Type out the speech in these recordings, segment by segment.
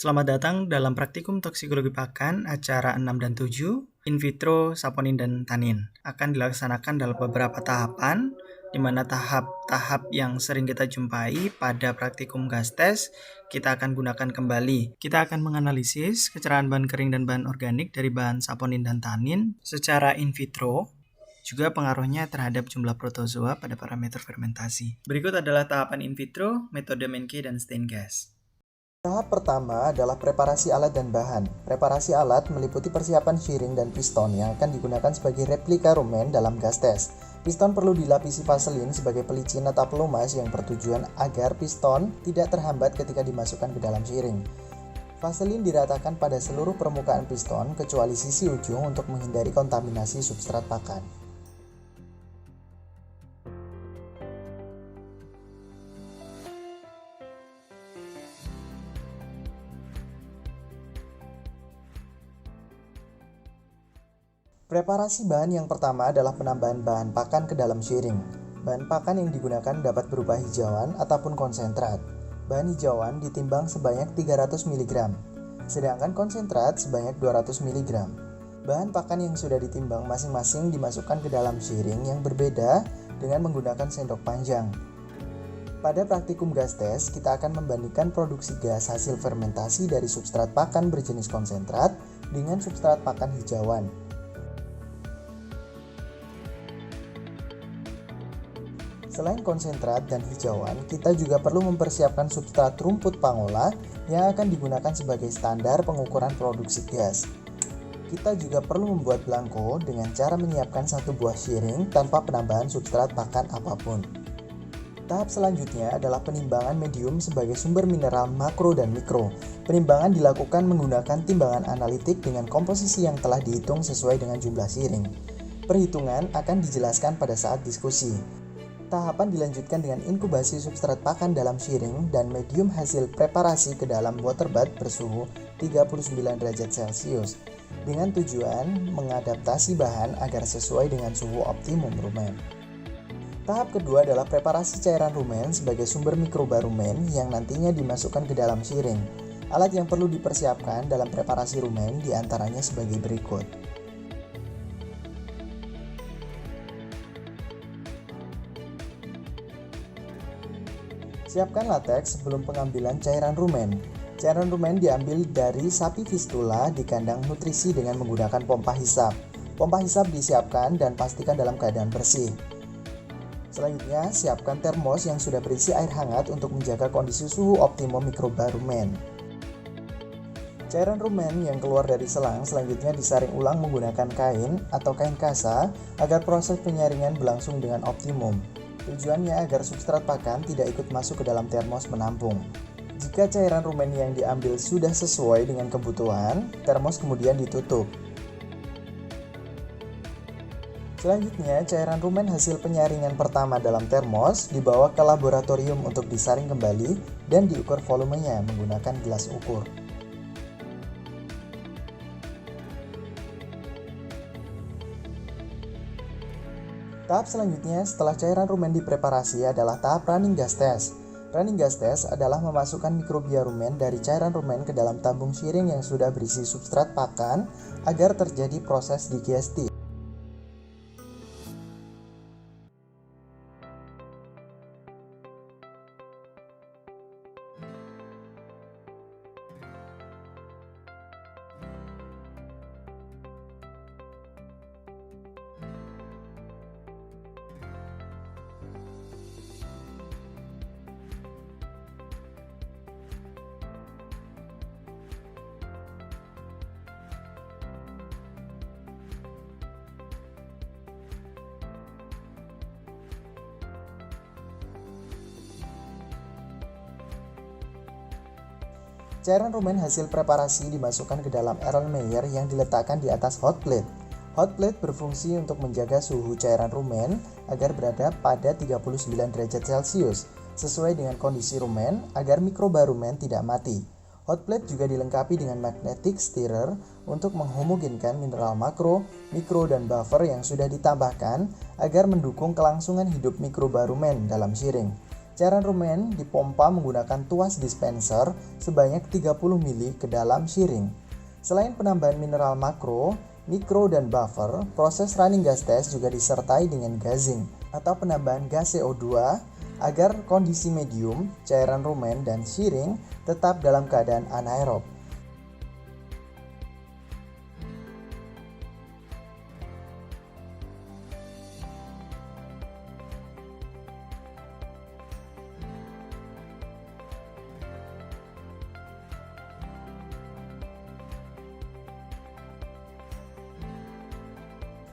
Selamat datang dalam praktikum toksikologi pakan acara 6 dan 7, in vitro, saponin, dan tanin. Akan dilaksanakan dalam beberapa tahapan, di mana tahap-tahap yang sering kita jumpai pada praktikum gas tes, kita akan gunakan kembali. Kita akan menganalisis kecerahan bahan kering dan bahan organik dari bahan saponin dan tanin secara in vitro, juga pengaruhnya terhadap jumlah protozoa pada parameter fermentasi. Berikut adalah tahapan in vitro, metode Menke dan stain gas. Tahap pertama adalah preparasi alat dan bahan. Preparasi alat meliputi persiapan shearing dan piston yang akan digunakan sebagai replika rumen dalam gas tes. Piston perlu dilapisi vaselin sebagai pelicin atau pelumas yang bertujuan agar piston tidak terhambat ketika dimasukkan ke dalam shearing. Vaselin diratakan pada seluruh permukaan piston kecuali sisi ujung untuk menghindari kontaminasi substrat pakan. Preparasi bahan yang pertama adalah penambahan bahan pakan ke dalam shearing. Bahan pakan yang digunakan dapat berupa hijauan ataupun konsentrat. Bahan hijauan ditimbang sebanyak 300 mg, sedangkan konsentrat sebanyak 200 mg. Bahan pakan yang sudah ditimbang masing-masing dimasukkan ke dalam shearing yang berbeda dengan menggunakan sendok panjang. Pada praktikum gas tes, kita akan membandingkan produksi gas hasil fermentasi dari substrat pakan berjenis konsentrat dengan substrat pakan hijauan. Selain konsentrat dan hijauan, kita juga perlu mempersiapkan substrat rumput pangola yang akan digunakan sebagai standar pengukuran produksi gas. Kita juga perlu membuat belangko dengan cara menyiapkan satu buah shearing tanpa penambahan substrat pakan apapun. Tahap selanjutnya adalah penimbangan medium sebagai sumber mineral makro dan mikro. Penimbangan dilakukan menggunakan timbangan analitik dengan komposisi yang telah dihitung sesuai dengan jumlah shearing. Perhitungan akan dijelaskan pada saat diskusi. Tahapan dilanjutkan dengan inkubasi substrat pakan dalam shearing dan medium hasil preparasi ke dalam water bath bersuhu 39 derajat Celcius dengan tujuan mengadaptasi bahan agar sesuai dengan suhu optimum rumen. Tahap kedua adalah preparasi cairan rumen sebagai sumber mikroba rumen yang nantinya dimasukkan ke dalam shearing. Alat yang perlu dipersiapkan dalam preparasi rumen diantaranya sebagai berikut. Siapkan latex sebelum pengambilan cairan rumen. Cairan rumen diambil dari sapi fistula di kandang nutrisi dengan menggunakan pompa hisap. Pompa hisap disiapkan dan pastikan dalam keadaan bersih. Selanjutnya, siapkan termos yang sudah berisi air hangat untuk menjaga kondisi suhu optimum mikroba rumen. Cairan rumen yang keluar dari selang selanjutnya disaring ulang menggunakan kain atau kain kasa agar proses penyaringan berlangsung dengan optimum. Tujuannya agar substrat pakan tidak ikut masuk ke dalam termos menampung. Jika cairan rumen yang diambil sudah sesuai dengan kebutuhan, termos kemudian ditutup. Selanjutnya, cairan rumen hasil penyaringan pertama dalam termos dibawa ke laboratorium untuk disaring kembali dan diukur volumenya menggunakan gelas ukur. Tahap selanjutnya setelah cairan rumen dipreparasi adalah tahap running gas test. Running gas test adalah memasukkan mikrobia rumen dari cairan rumen ke dalam tabung shearing yang sudah berisi substrat pakan agar terjadi proses digesti. Cairan rumen hasil preparasi dimasukkan ke dalam Erlenmeyer yang diletakkan di atas hot plate. Hot plate berfungsi untuk menjaga suhu cairan rumen agar berada pada 39 derajat Celcius sesuai dengan kondisi rumen agar mikroba rumen tidak mati. Hot plate juga dilengkapi dengan magnetic stirrer untuk menghomogenkan mineral makro, mikro, dan buffer yang sudah ditambahkan agar mendukung kelangsungan hidup mikroba rumen dalam shearing. Cairan rumen dipompa menggunakan tuas dispenser sebanyak 30 ml ke dalam syring. Selain penambahan mineral makro, mikro, dan buffer, proses running gas test juga disertai dengan gassing atau penambahan gas CO2 agar kondisi medium, cairan rumen, dan syring tetap dalam keadaan anaerob.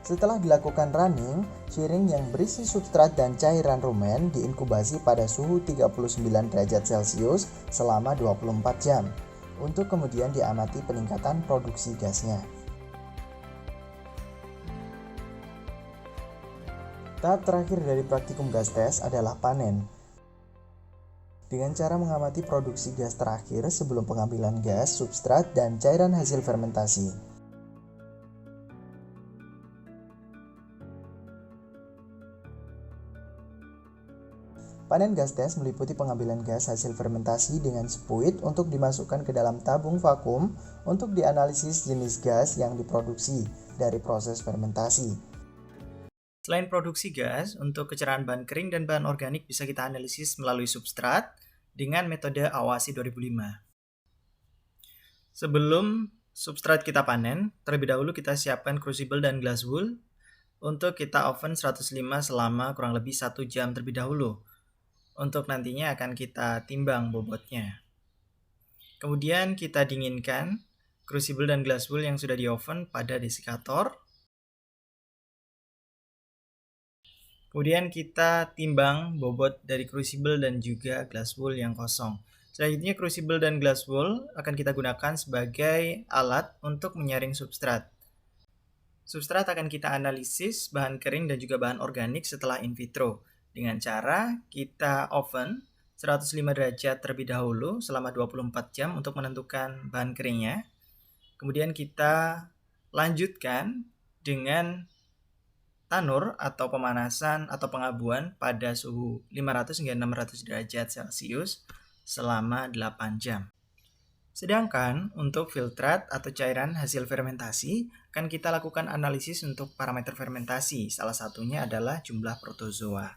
Setelah dilakukan running, syring yang berisi substrat dan cairan rumen diinkubasi pada suhu 39 derajat Celcius selama 24 jam, untuk kemudian diamati peningkatan produksi gasnya. Tahap terakhir dari praktikum gas test adalah panen. Dengan cara mengamati produksi gas terakhir sebelum pengambilan gas, substrat, dan cairan hasil fermentasi. Panen gas test meliputi pengambilan gas hasil fermentasi dengan spuit untuk dimasukkan ke dalam tabung vakum untuk dianalisis jenis gas yang diproduksi dari proses fermentasi. Selain produksi gas, untuk kecerahan bahan kering dan bahan organik bisa kita analisis melalui substrat dengan metode Awasi 2005. Sebelum substrat kita panen, terlebih dahulu kita siapkan crucible dan glass wool untuk kita oven 105 selama kurang lebih 1 jam terlebih dahulu. Untuk nantinya akan kita timbang bobotnya. Kemudian kita dinginkan crucible dan glass wool yang sudah di oven pada desikator. Kemudian kita timbang bobot dari crucible dan juga glass wool yang kosong. Selanjutnya crucible dan glass wool akan kita gunakan sebagai alat untuk menyaring substrat. Substrat akan kita analisis bahan kering dan juga bahan organik setelah in vitro dengan cara kita oven 105 derajat terlebih dahulu selama 24 jam untuk menentukan bahan keringnya. Kemudian kita lanjutkan dengan tanur atau pemanasan atau pengabuan pada suhu 500 hingga 600 derajat Celcius selama 8 jam. Sedangkan untuk filtrat atau cairan hasil fermentasi, akan kita lakukan analisis untuk parameter fermentasi. Salah satunya adalah jumlah protozoa.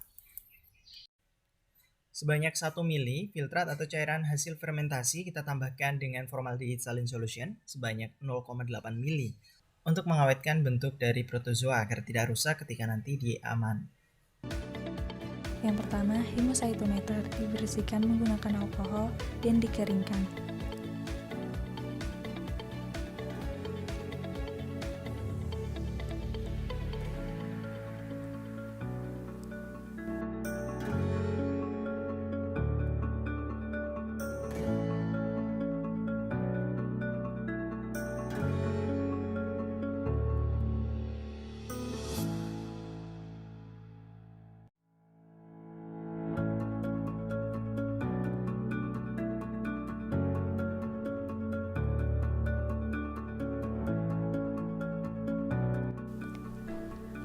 Sebanyak 1 ml filtrat atau cairan hasil fermentasi kita tambahkan dengan formaldehyde saline solution sebanyak 0,8 ml untuk mengawetkan bentuk dari protozoa agar tidak rusak ketika nanti diaman. Yang pertama, hemocytometer dibersihkan menggunakan alkohol dan dikeringkan.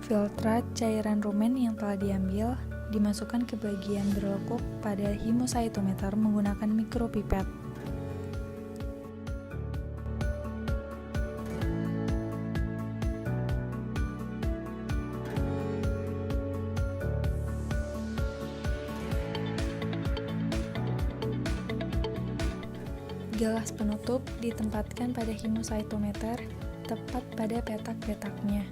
Filtrat cairan rumen yang telah diambil dimasukkan ke bagian berlekuk pada hemocytometer menggunakan mikropipet. Gelas penutup ditempatkan pada hemocytometer tepat pada petak-petaknya.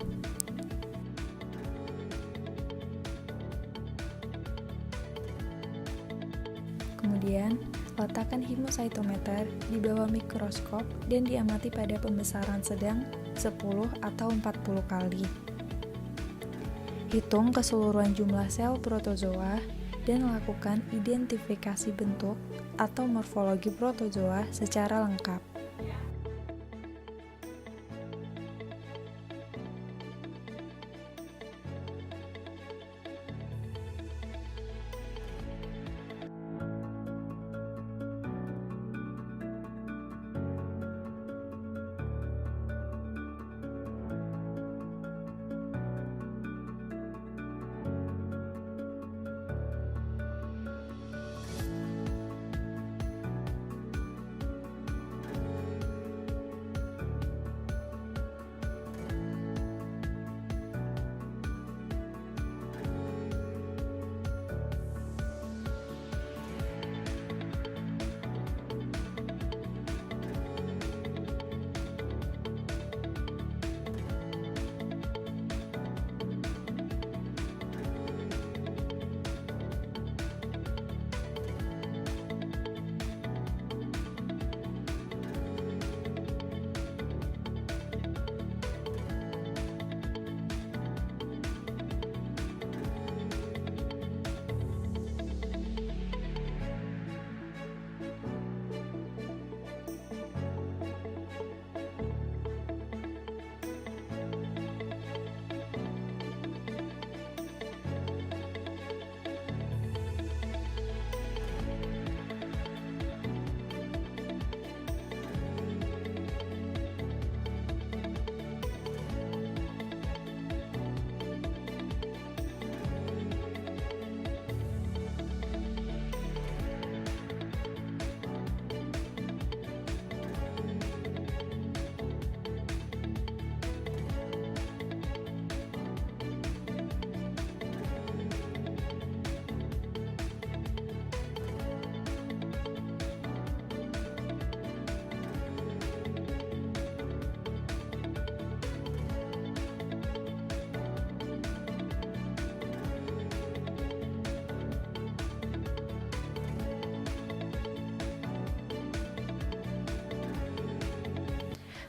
Kemudian, letakkan hemocytometer di bawah mikroskop dan diamati pada pembesaran sedang 10 atau 40 kali. Hitung keseluruhan jumlah sel protozoa dan lakukan identifikasi bentuk atau morfologi protozoa secara lengkap.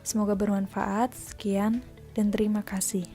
Semoga bermanfaat. Sekian dan terima kasih.